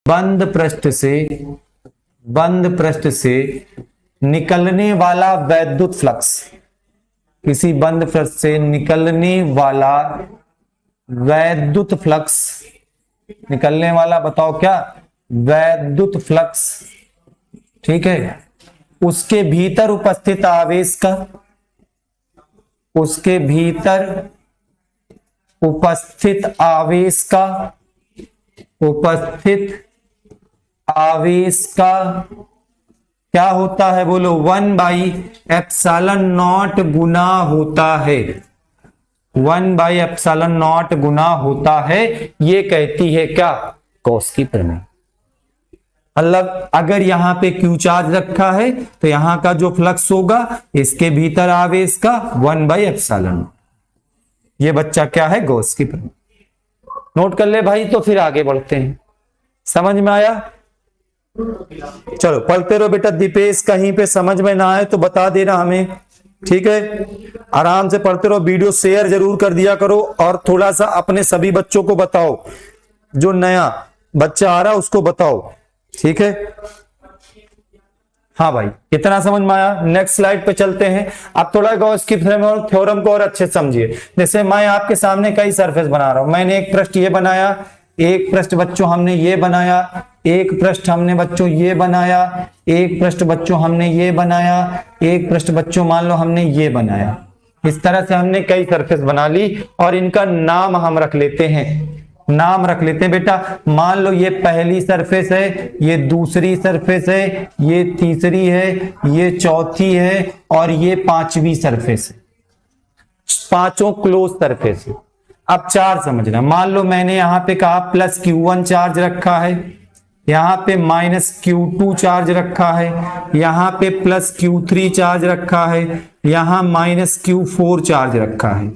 बंद पृष्ठ से निकलने वाला वैद्युत फ्लक्स, किसी बंद पृष्ठ से निकलने वाला वैद्युत फ्लक्स, निकलने वाला बताओ क्या, वैद्युत फ्लक्स, ठीक है, उसके भीतर उपस्थित आवेश का, उसके भीतर उपस्थित आवेश का, उपस्थित आवेश का क्या होता है बोलो, 1/ε0 गुना होता है, 1/ε0 गुना होता है। ये कहती है क्या, गॉस की प्रमेय। मतलब अगर यहां पे क्यू चार्ज रखा है तो यहां का जो फ्लक्स होगा इसके भीतर आवेश का 1/ε0। ये बच्चा क्या है, गॉस की प्रमेय। नोट कर ले भाई, तो फिर आगे बढ़ते हैं। समझ में आया? चलो पढ़ते रहो बेटा। दीपेश कहीं पे समझ में ना आए तो बता देना हमें, ठीक है? आराम से पढ़ते रहो। वीडियो शेयर जरूर कर दिया करो और थोड़ा सा अपने सभी बच्चों को बताओ, जो नया बच्चा आ रहा उसको बताओ, ठीक है? हाँ भाई, कितना समझ में आया? नेक्स्ट स्लाइड पे चलते हैं। अब थोड़ा गॉस की थ्योरम को और अच्छे से समझिए। जैसे मैं आपके सामने कई सरफेस बना रहा हूं, मैंने एक पृष्ठ ये बनाया, एक पृष्ठ बच्चों हमने ये बनाया, एक पृष्ठ हमने बच्चों ये बनाया, एक पृष्ठ बच्चों हमने ये बनाया, एक पृष्ठ बच्चों मान लो हमने ये बनाया। इस तरह से हमने कई सरफेस बना ली और इनका नाम हम रख लेते हैं, नाम रख लेते हैं बेटा। मान लो ये पहली सरफेस है, ये दूसरी सरफेस है, ये तीसरी है, ये चौथी है और ये पांचवी सरफेस है। पांचों क्लोज सरफेस है। अब चार्ज समझना। मान लो मैंने यहां पे कहा प्लस Q1 चार्ज रखा है, यहां पे माइनस Q2 चार्ज रखा है, यहां पे प्लस Q3 चार्ज रखा है, यहां माइनस Q4 चार्ज रखा है।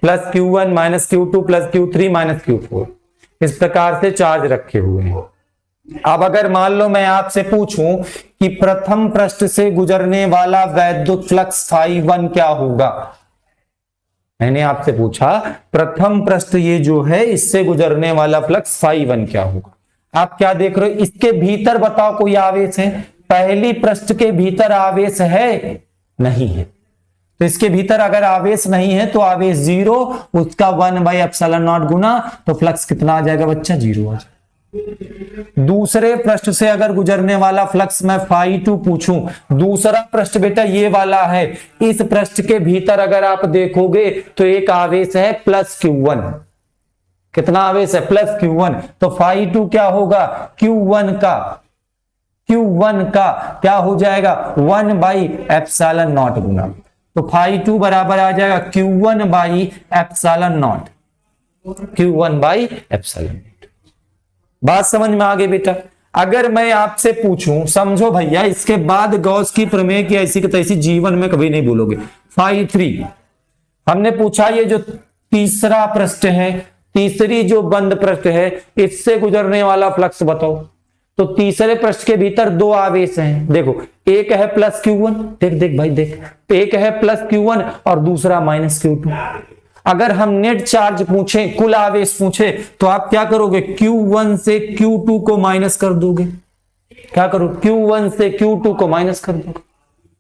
Plus Q1 minus Q2 plus Q3 minus Q4, इस प्रकार से चार्ज रखे हुए हैं। अब अगर मान लो मैं आपसे पूछूं कि प्रथम पृष्ठ से गुजरने वाला वैद्युत फ्लक्स φ1 क्या होगा, मैंने आपसे पूछा प्रथम पृष्ठ ये जो है इससे गुजरने वाला फ्लक्स φ1 क्या होगा। आप क्या देख रहे हो, इसके भीतर बताओ कोई आवेश है? पहली पृष्ठ के भीतर आवेश है? नहीं है। तो इसके भीतर अगर आवेश नहीं है तो आवेश 0, उसका 1/ε0 गुना, तो फ्लक्स कितना आ जाएगा बच्चा, 0 आ जाएगा। दूसरे पृष्ठ से अगर गुजरने वाला फ्लक्स मैं φ2 पूछूं, दूसरा पृष्ठ बेटा ये वाला है, इस पृष्ठ के भीतर अगर आप देखोगे तो एक आवेश है प्लस Q1। कितना आवेश है, प्लस Q1। तो φ2 क्या होगा, Q1 का क्या हो जाएगा, 1/ε0 गुना। तो φ2 बराबर आ जाएगा Q1/ε0, Q1/ε0। बात समझ में आ गई बेटा? अगर मैं आपसे पूछूं, समझो भैया, इसके बाद गॉस की प्रमेय की ऐसी की तैसी जीवन में कभी नहीं भूलोगे। φ3 हमने पूछा, ये जो तीसरा पृष्ठ है, तीसरी जो बंद पृष्ठ है, इससे गुजरने वाला फ्लक्स बताओ। तो तीसरे पृष्ठ के भीतर दो आवेश हैं, देखो, एक है प्लस Q1, देख भाई देख, एक है प्लस Q1 और दूसरा माइनस Q2। अगर हम नेट चार्ज पूछे, कुल आवेश पूछे, तो आप क्या करोगे, Q1 से Q2 को माइनस कर दोगे। क्या करो, Q1 से Q2 को माइनस कर दोगे।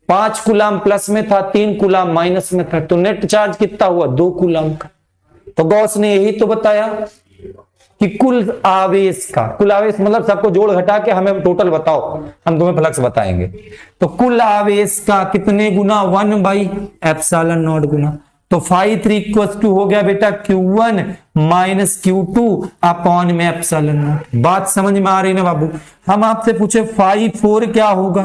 5 कूलाम प्लस में था, 3 कूलाम माइनस में था, तो नेट चार्ज कितना हुआ, 2 कूलाम का। तो गॉस ने यही तो बताया कि कुल आवेश मतलब सबको जोड़ घटा के हमें टोटल बताओ, हम तुम्हें फ्लक्स बताएंगे। तो कुल आवेश का कितने गुना, 1/ε0 गुना। तो φ3 इक्वल टू हो गया बेटा Q1 माइनस Q2 अपॉन में ε0। बात समझ में आ रही ना बाबू? हम आपसे पूछे φ4 क्या होगा,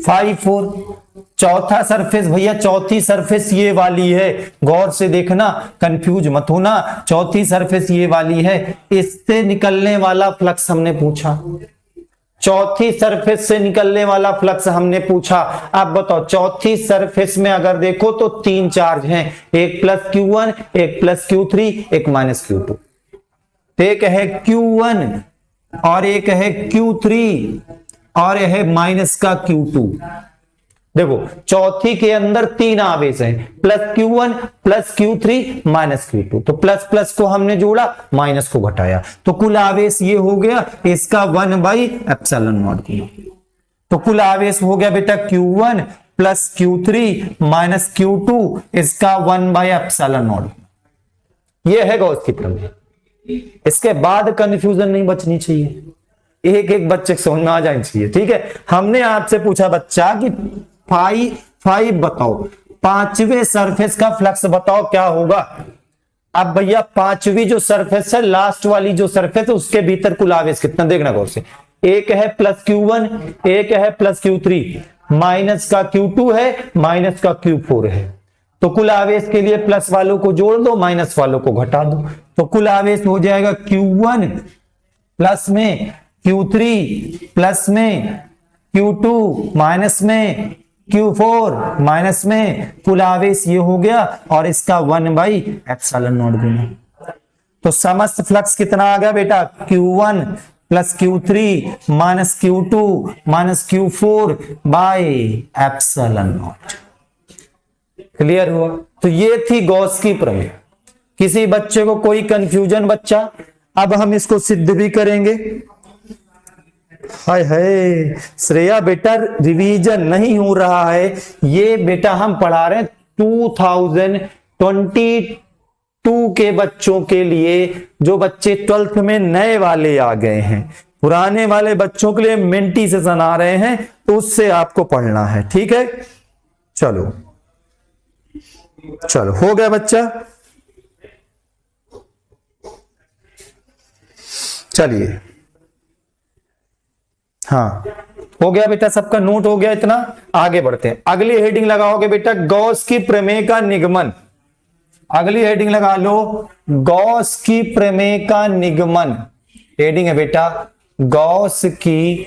φ4 चौथा सरफेस भैया, चौथी सरफेस ये वाली है, गौर से देखना, कंफ्यूज मत होना। चौथी सरफेस ये वाली है, इससे निकलने वाला फ्लक्स हमने पूछा। चौथी सरफेस से निकलने वाला फ्लक्स हमने पूछा। अब बताओ, चौथी सरफेस में अगर देखो तो 3 चार्ज हैं, एक प्लस Q1, एक प्लस Q3, एक माइनस Q2। एक है Q1 और एक है Q3 और यह है माइनस का Q2। देखो चौथी के अंदर 3 आवेश हैं, +Q1 +Q3 -Q2, तो प्लस प्लस को हमने जोड़ा, माइनस को घटाया, तो कुल आवेश ये हो गया इसका 1/ε0। तो कुल आवेश हो गया बेटा Q1 +Q3 -Q2 इसका 1/ε0। ये है गॉस की प्रमेय। इसके बाद कंफ्यूजन नहीं बचनी चाहिए, एक एक बच्चे को समझ में आ जानी चाहिए। ठीक है, हमने आपसे पूछा बच्चा कि फाइव बताओ, पांचवें सरफेस का फ्लक्स बताओ क्या होगा। अब भैया पांचवी जो सरफेस है, लास्ट वाली जो सरफेस है, उसके भीतर कुल आवेश कितना देखना गौर से। एक है +Q1, एक है +Q3, माइनस का Q2 है, माइनस का Q4 है। तो कुल आवेश के लिए प्लस वालों को जोड़ दो, माइनस वालों को घटा दो, तो कुल आवेश हो जाएगा Q1 प्लस में Q3 प्लस में Q2 माइनस में Q4 माइनस में, कुल आवेश ये हो गया और इसका 1/ε0 गुना। तो समस्त फ्लक्स कितना आ गया बेटा, Q1 +Q3 -Q2 -Q4 ε0। Clear हुआ। तो ये थी गॉस की प्रमेय। किसी बच्चे को कोई कंफ्यूजन बच्चा, अब हम इसको सिद्ध भी करेंगे। हाय हाय श्रेया बेटा रिवीजन नहीं हो रहा है, ये बेटा हम पढ़ा रहे हैं 2022 के बच्चों के लिए, जो बच्चे 12th में नए वाले आ गए हैं। पुराने वाले बच्चों के लिए मिंटी सेशन आ रहे हैं, तो उससे आपको पढ़ना है। ठीक है, चलो चलो हो गया बच्चा। चलिए हाँ हो गया बेटा, सबका नोट हो गया इतना। आगे बढ़ते हैं, अगली हेडिंग लगाओगे बेटा गॉस की प्रमेय का निगमन। अगली हेडिंग लगा लो गॉस की प्रमेय का निगमन। हेडिंग है बेटा गॉस की